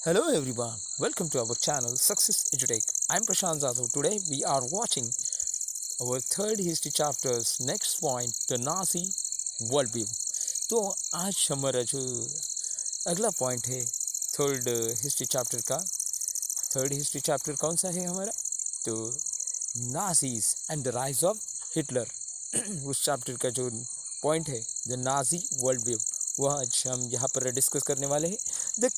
Hello everyone, welcome to our channel Success Edutech. I am Prashant Jadhav. Today we are watching our third history chapters next point the Nazi worldview. तो आज हमारा जो अगला point है third history chapter का third history chapter कौन सा है हमारा तो Nazis and the rise of Hitler उस चैप्टर का जो पॉइंट है द नाजी वर्ल्ड व्यू वह आज हम यहाँ पर डिस्कस करने वाले हैं. The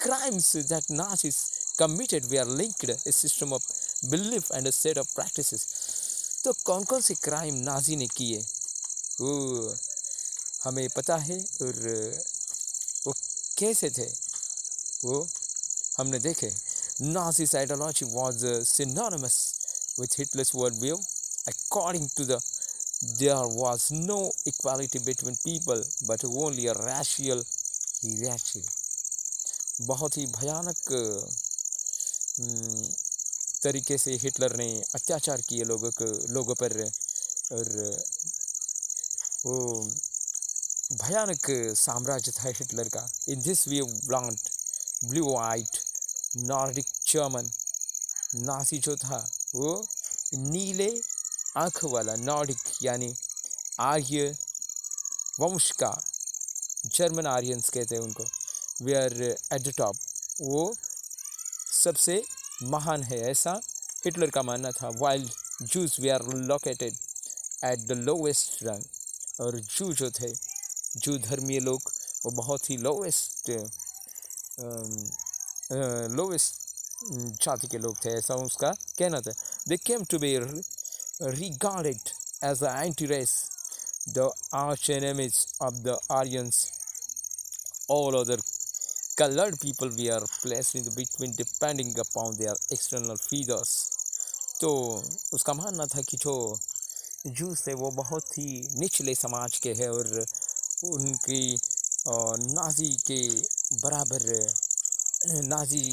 crimes that Nazis committed were linked a system of belief and a set of practices. तो कौन कौन से क्राइम नाजी ने किए वो हमें पता है और वो कैसे थे वो हमने देखे. Nazi's ideology was synonymous with Hitler's worldview. According to there was no equality between people but only a racial hierarchy. बहुत ही भयानक तरीके से हिटलर ने अत्याचार किए लोगों पर और वो भयानक साम्राज्य था हिटलर का. In this view blonde blue white Nordic German Nazi जो था वो नीले आँख वाला नॉर्डिक यानी आर्य वंश का जर्मन आर्यंस कहते हैं उनको. वे आर एट द टॉप वो सबसे महान है ऐसा हिटलर का मानना था. वाइल जूज वे are located at the lowest rung. और जू जो थे जू धर्मीय लोग वो बहुत ही लोवेस्ट जाति के लोग थे ऐसा उसका कहना था. They came to be regarded as the anti race the arch enemies of the Aryans. All other colored people were placed in between depending upon their external features. तो उसका मानना था कि जो जूस थे वो बहुत ही निचले समाज के हैं और उनकी नाजी के बराबर नाजी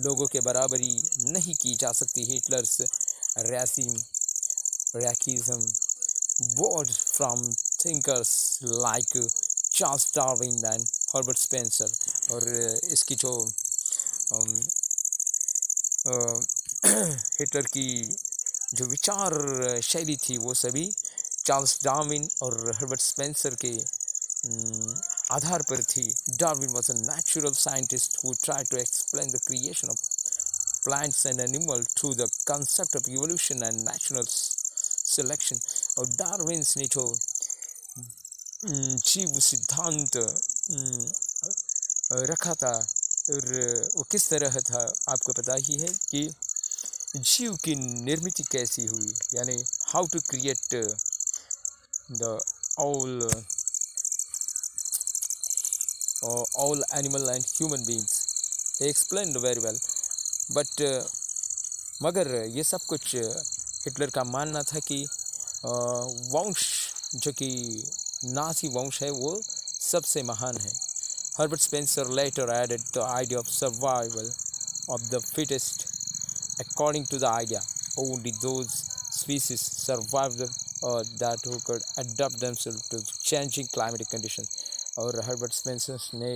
लोगों के बराबरी नहीं की जा सकती. Hitler's racism borrowed from thinkers like Charles Darwin and Herbert Spencer. और इसकी जो हिटलर की जो विचार शैली थी वो सभी चार्ल्स डार्विन और हर्बर्ट स्पेंसर के आधार पर थी. Darwin was a natural scientist who try to explain the creation of plants and animal through the concept of evolution and natural selection. और डार्विन्स ने जो जीव सिद्धांत रखा था और वो किस तरह था आपको पता ही है कि जीव की निर्मित कैसी हुई यानी how to create the all animal and human beings. He explained very well. But मगर ये सब कुछ हिटलर का मानना था कि वंश जो कि नाजी वंश है वो सबसे महान है. Herbert Spencer later added the idea of survival of the fittest. According to the idea only those species survive that who could adopt themselves to changing climatic condition. और हर्बर्ट स्पेंसर ने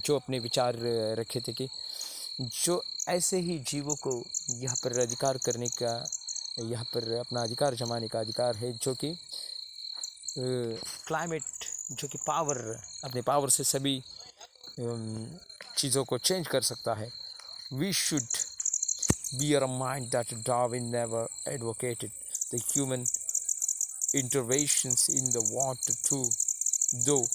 जो अपने विचार रखे थे कि जो ऐसे ही जीवों को यहाँ पर अधिकार करने का यहाँ पर अपना अधिकार जमाने का अधिकार है जो कि क्लाइमेट जो कि पावर अपने पावर से सभी चीज़ों को चेंज कर सकता है. We should bear in mind that Darwin never advocated the human interventions in the water too, though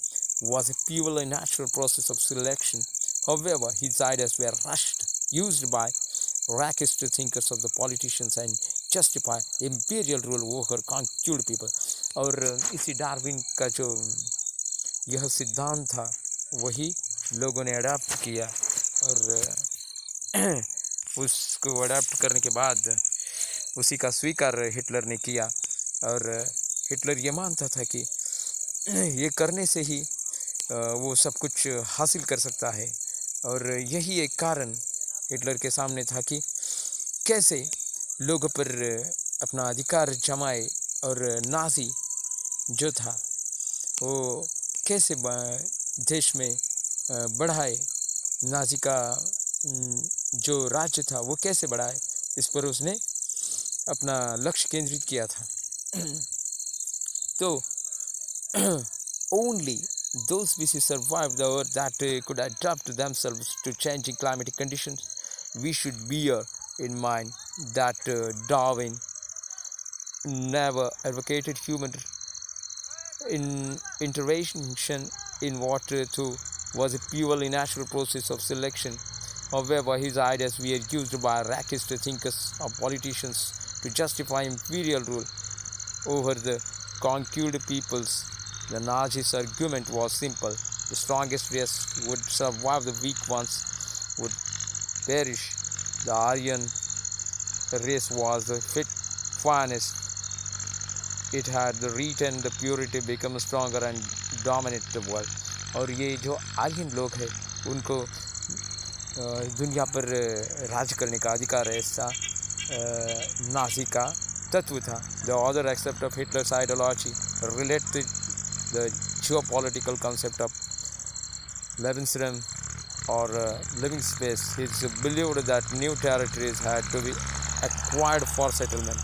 was a purely natural process of selection. However, his ideas were rushed, used by racist thinkers of the politicians and justify imperial rule over conquered people. और इसी Darwin का जो यह सिद्धांत था वही लोगों ने अडाप्ट किया और उसको अडाप्ट करने के बाद उसी का स्वीकार हिटलर ने किया. और हिटलर ये मानता था कि ये करने से ही वो सब कुछ हासिल कर सकता है. और यही एक कारण हिटलर के सामने था कि कैसे लोगों पर अपना अधिकार जमाए और नाजी जो था वो कैसे देश में बढ़ाए नाजी का जो राज्य था वो कैसे बढ़ा है, इस पर उसने अपना लक्ष्य केंद्रित किया था। तो only those species survived the earth that could adapt themselves to changing climatic conditions. We should bear in mind that Darwin never advocated human intervention in what too was a purely natural process of selection. However, his ideas were used by racist thinkers or politicians to justify imperial rule over the conquered peoples. The Nazis' argument was simple: the strongest race would survive, the weak ones would perish. The Aryan race was the finest. It had retained the purity, become stronger and dominate the world. और ये जो आर्यन लोग हैं उनको दुनिया पर राज करने का अधिकार है, ऐसा नाजी का तत्व था. The other aspect of Hitler's ideology related the geopolitical concept of Lebensraum or living space. He believed that new territories had to be acquired for settlement.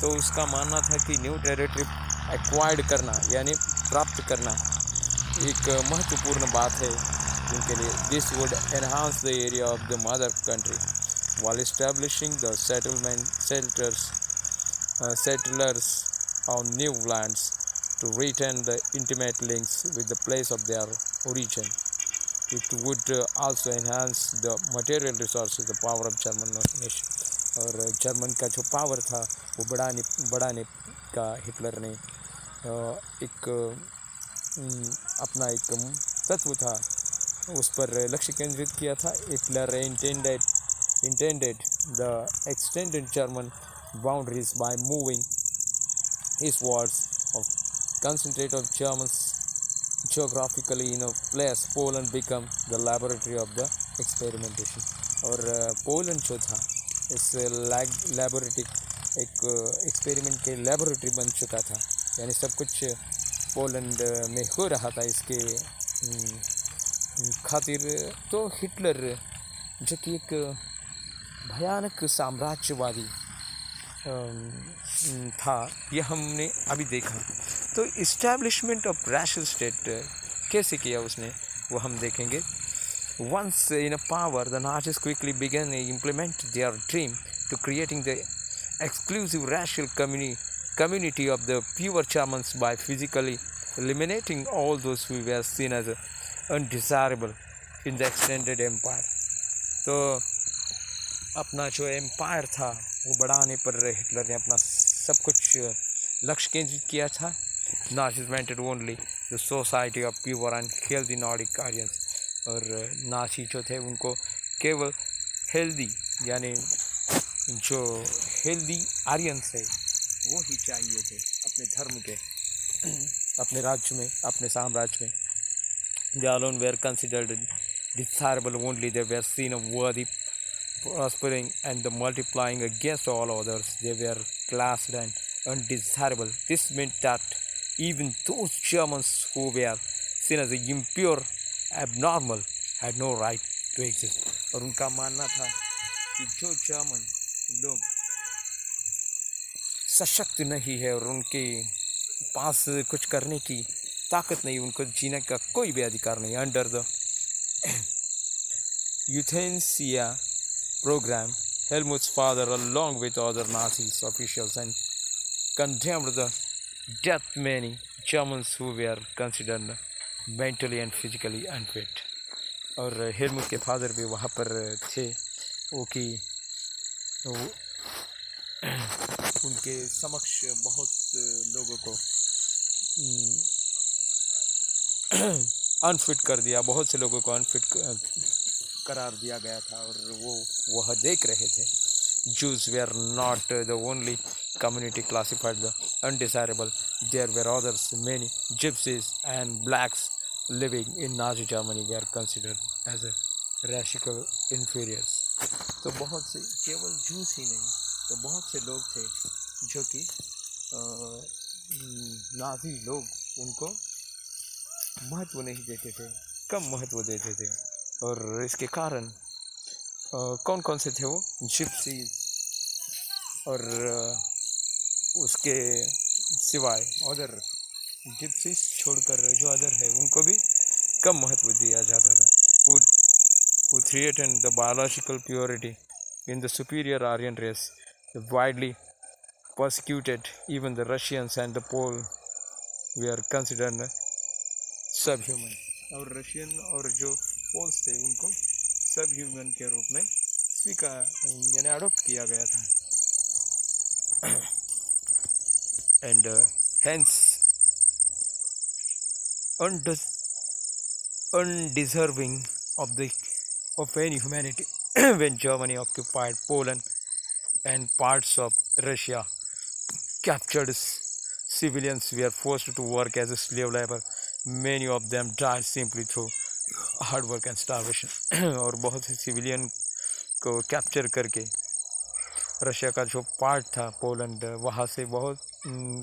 तो उसका मानना था कि न्यू टेरिटरी एक्वायर्ड करना यानी प्राप्त करना एक महत्वपूर्ण बात है उनके लिए. This would enhance the area of the mother country while establishing the settlers on new lands to retain the intimate links with the place of their origin. It would also enhance the material resources, the power of German nation. और German का जो power था वो बढ़ाने का Hitler ने एक अपना एक तत्व था उस पर लक्ष्य केंद्रित किया था. Hitler intended the extended German boundaries by moving his wards of concentrate of Germans geographically in a place. Poland became the laboratory of the experimentation. और पोलैंड जो था इस लैबोरेटरी एक एक्सपेरिमेंट के लैबोरेटरी बन चुका था, यानी सब कुछ पोलैंड में हो रहा था इसके खातिर. तो हिटलर जो कि एक भयानक साम्राज्यवादी था, यह हमने अभी देखा. तो इस्टेब्लिशमेंट ऑफ रैशनल स्टेट कैसे किया उसने वो हम देखेंगे. Once in power, the Nazis quickly began to implement their dream to creating the exclusive racial community of the pure Germans by physically eliminating all those who were seen as undesirable in the extended empire. तो अपना जो empire था वो बढ़ाने पर Hitler ने अपना सब कुछ लक्ष्य केंद्रित किया था. Nazis wanted only the society of pure and healthy Nordic Aryans. और नाजी जो थे उनको केवल हेल्दी यानी जो हेल्दी आर्यंस है वो ही चाहिए थे अपने धर्म के अपने राज्य में, अपने साम्राज्य में. They alone were considered desirable only. They were seen of worthy, prospering and multiplying against all others. They were classed and undesirable. This meant that even those Germans who were seen as impure, abnormal, had no right to exist. और उनका मानना था कि जो German लोग सशक्त नहीं है और उनके पास कुछ करने की ताकत नहीं, उनको जीने का कोई भी अधिकार नहीं. Under the euthanasia program, Helmut's father, along with other Nazi officials, and condemned the death many Germans who were considered mentally and physically unfit. और हेलमुट के फादर भी वहाँ पर थे, वो कि उनके समक्ष बहुत लोगों को अनफिट कर दिया, बहुत से लोगों को अनफिट करार दिया गया था और वह देख रहे थे. Jews were not the only community classified the undesirable. There were others. Many gypsies and blacks living in Nazi Germany were considered as racial inferiors. तो बहुत से, केवल जूस ही नहीं, तो बहुत से लोग थे जो कि नाजी लोग उनको महत्व नहीं देते थे, कम महत्व देते थे. और इसके कारण कौन कौन से थे वो, जिप्सीज, और उसके सिवाय अदर जिप्सीज छोड़कर जो अदर है उनको भी कम महत्व दिया जाता था. Who threatened the biological purity in the superior Aryan race, widely persecuted. Even the Russians and the Poles were considered subhuman. और रशियन और जो पोल्स थे उनको सब ह्यूमन के रूप में स्वीकार यानी अडोप्ट किया गया था. And hence undeserving of any humanity. When Germany occupied Poland and parts of Russia, captured civilians were forced to work as a slave labor. Many of them died simply through hard work and starvation. और बहुत से civilian को capture करके Russia का जो part था Poland, वहाँ से बहुत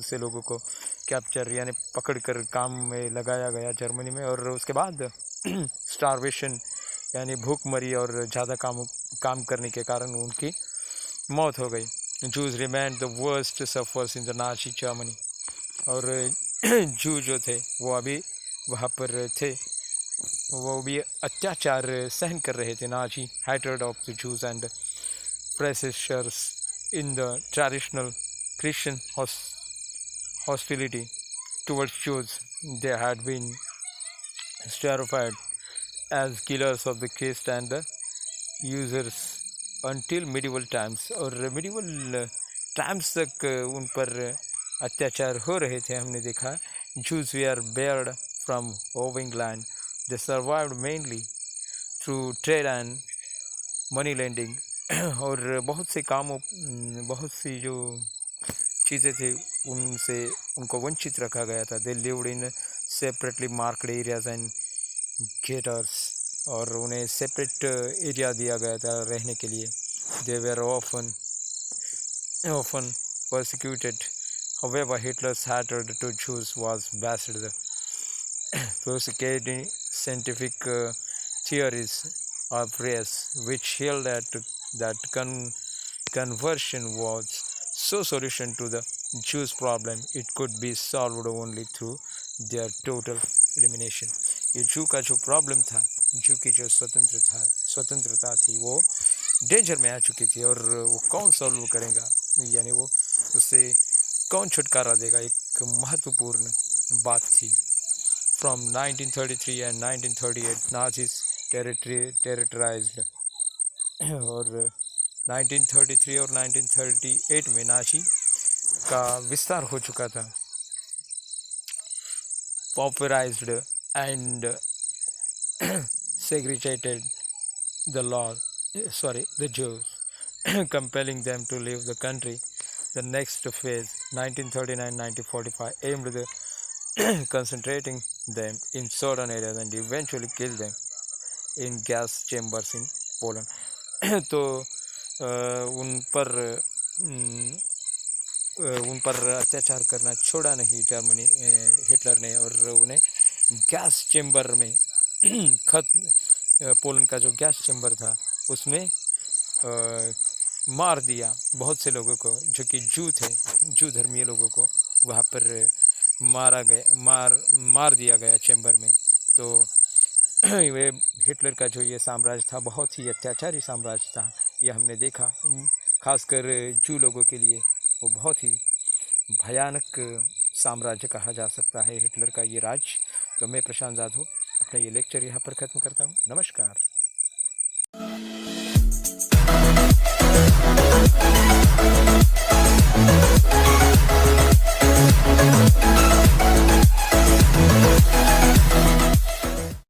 से लोगों को कैप्चर यानी पकड़ कर काम में लगाया गया जर्मनी में. और उसके बाद स्टारवेशन यानी भूखमरी और ज़्यादा काम करने के कारण उनकी मौत हो गई. Jews remain the worst sufferers in the Nazi Germany. और जू जो थे वो अभी वहाँ पर थे, वो भी अत्याचार सहन कर रहे थे. Nazi hatred of the Jews and pressures in the traditional Christian hostility towards Jews. They had been terrified as killers of the Christ and the users until medieval times. और medieval times तक उन पर अत्याचार हो रहे थे. हमने देखा Jews were barred from owning land. They survived mainly through trade and money lending. और बहुत से कामों, बहुत सी जो चीज़ें थी उनसे उनको वंचित रखा गया था. They lived in separately marked areas and ghettos. और उन्हें सेपरेट एरिया दिया गया था रहने के लिए. They were often persecuted. However, Hitler's hatred to Jews was based the persecuting scientific theories of race, which held that conversion was so solution to the Jews' problem. It could be solved only through their total elimination. ये जू का जो problem था, जू की जो स्वतंत्रता थी वो डेंजर में आ चुकी थी. और वो कौन सॉल्व करेगा, यानी वो उससे कौन छुटकारा देगा, एक महत्वपूर्ण बात थी. From 1933 and 1938 Nazis terrorized. और 1933 और 1938 में नाजी का विस्तार हो चुका था. Pauperized and segregated the Jews, compelling them to leave the country. The next phase, 1939-1945, aimed at concentrating them in certain areas and eventually killed them in gas chambers in Poland. तो उन पर अत्याचार करना छोड़ा नहीं जर्मनी हिटलर ने, और उन्हें गैस चेम्बर में पोलैंड का जो गैस चेम्बर था उसमें मार दिया बहुत से लोगों को जो कि जू थे, जू धर्मीय लोगों को वहाँ पर मार दिया गया चेम्बर में. तो वे हिटलर का जो ये साम्राज्य था बहुत ही अत्याचारी साम्राज्य था. यह हमने देखा, खासकर जू लोगों के लिए वो बहुत ही भयानक साम्राज्य कहा जा सकता है हिटलर का ये राज. तो मैं प्रशांत जाधव अपना ये लेक्चर यहाँ पर ख़त्म करता हूँ. नमस्कार.